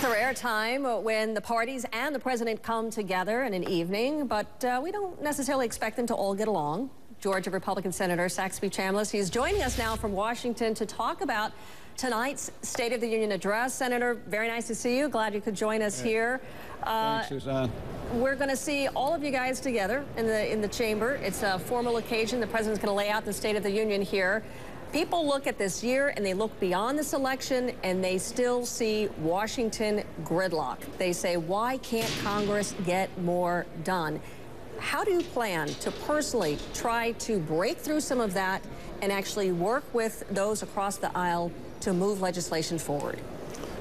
It's a rare time when the parties and the president come together in an evening, but we don't necessarily expect them to all get along. Georgia Republican Senator Saxby Chambliss, he's joining us now from Washington to talk about tonight's State of the Union address. Senator, very nice to see you. Glad you could join us here. Thanks, Suzanne. We're going to see all of you guys together in the chamber. It's a formal occasion. The president's going to lay out the State of the Union here. People look at this year and they look beyond this election and they still see Washington gridlock. They say, why can't Congress get more done? How do you plan to personally try to break through some of that and actually work with those across the aisle to move legislation forward?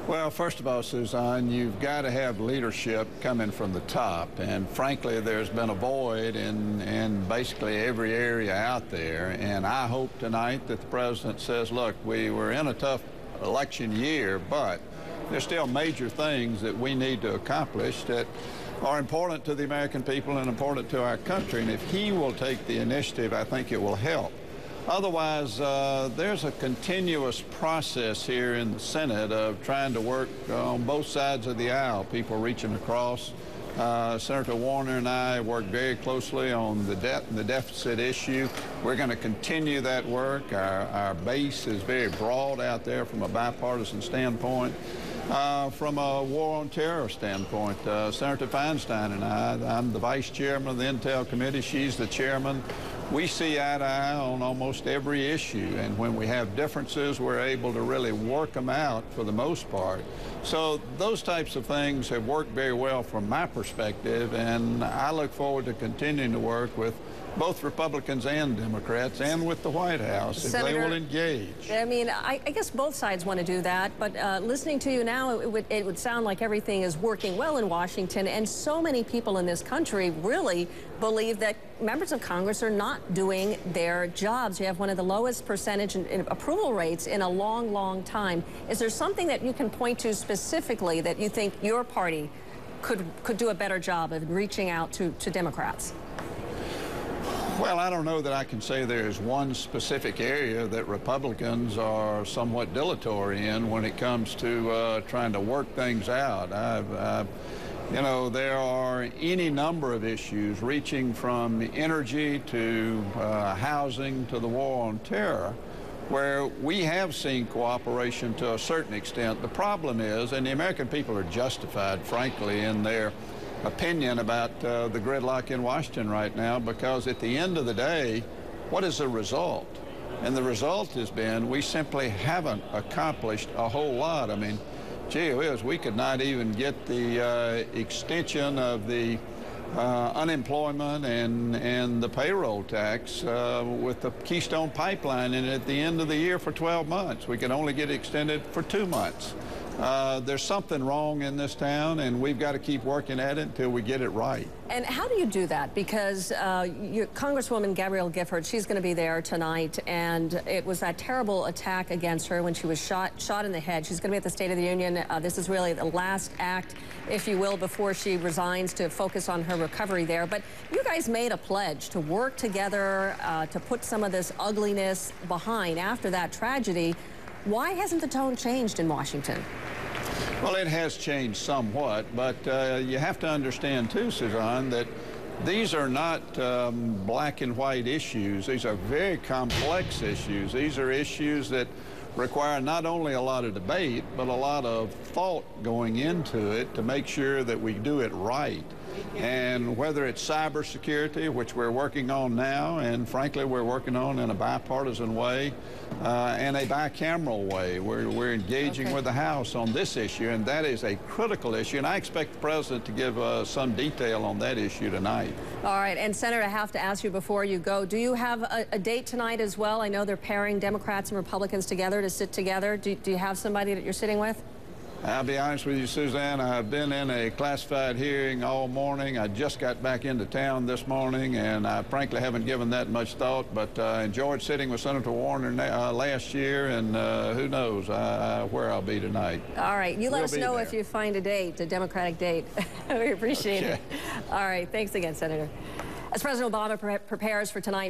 Well, first of all, Suzanne, you've got to have leadership coming from the top. And frankly, there's been a void in basically every area out there. And I hope tonight that the president says, look, we were in a tough election year, but there's still major things that we need to accomplish that are important to the American people and important to our country. And if he will take the initiative, I think it will help. Otherwise, there's a continuous process here in the Senate of trying to work on both sides of the aisle, people reaching across. Senator Warner and I work very closely on the debt and the deficit issue. We're going to continue that work. Our base is very broad out there from a bipartisan standpoint. From a war on terror standpoint, Senator Feinstein and I'm the vice chairman of the Intel Committee. She's the chairman. We see eye to eye on almost every issue, and when we have differences, we're able to really work them out for the most part. So those types of things have worked very well from my perspective, and I look forward to continuing to work with both Republicans and Democrats and with the White House if they will engage. I mean, I guess both sides want to do that, but listening to you now, it would sound like everything is working well in Washington, and so many people in this country really believe that members of Congress are not doing their jobs. You have one of the lowest percentage in approval rates in a long, long time. Is there something that you can point to specifically that you think your party could do a better job of reaching out to Democrats? Well, I don't know that I can say there's one specific area that Republicans are somewhat dilatory in when it comes to trying to work things out. You know, there are any number of issues reaching from energy to housing to the war on terror where we have seen cooperation to a certain extent. The problem is, and the American people are justified, frankly, in their opinion about the gridlock in Washington right now, because at the end of the day, what is the result? And the result has been we simply haven't accomplished a whole lot. I mean, gee whiz, we could not even get the extension of the unemployment and the payroll tax with the Keystone Pipeline in at the end of the year for 12 months. We could only get it extended for 2 months. There's something wrong in this town, and we've got to keep working at it until we get it right. And how do you do that? Because your Congresswoman Gabrielle Gifford, she's going to be there tonight, and it was that terrible attack against her when she was shot in the head. She's going to be at the State of the Union. This is really the last act, if you will, before she resigns to focus on her recovery there. But you guys made a pledge to work together to put some of this ugliness behind after that tragedy. Why hasn't the tone changed in Washington? Well, it has changed somewhat, but you have to understand, too, Suzanne, that these are not black and white issues. These are very complex issues. These are issues that require not only a lot of debate, but a lot of thought going into it to make sure that we do it right. And whether it's cybersecurity, which we're working on now, and frankly we're working on in a bipartisan way and a bicameral way. We're engaging with the House on this issue, and that is a critical issue, and I expect the president to give some detail on that issue tonight. All right, and Senator, I have to ask you before you go, do you have a date tonight as well? I know they're pairing Democrats and Republicans together to sit together. Do you have somebody that you're sitting with? I'll be honest with you, Suzanne, I've been in a classified hearing all morning. I just got back into town this morning, and I frankly haven't given that much thought, but I enjoyed sitting with Senator Warner last year, and who knows where I'll be tonight. All right, you let us know if you find a date, a Democratic date. We appreciate it. All right, thanks again, Senator. As President Obama prepares for tonight,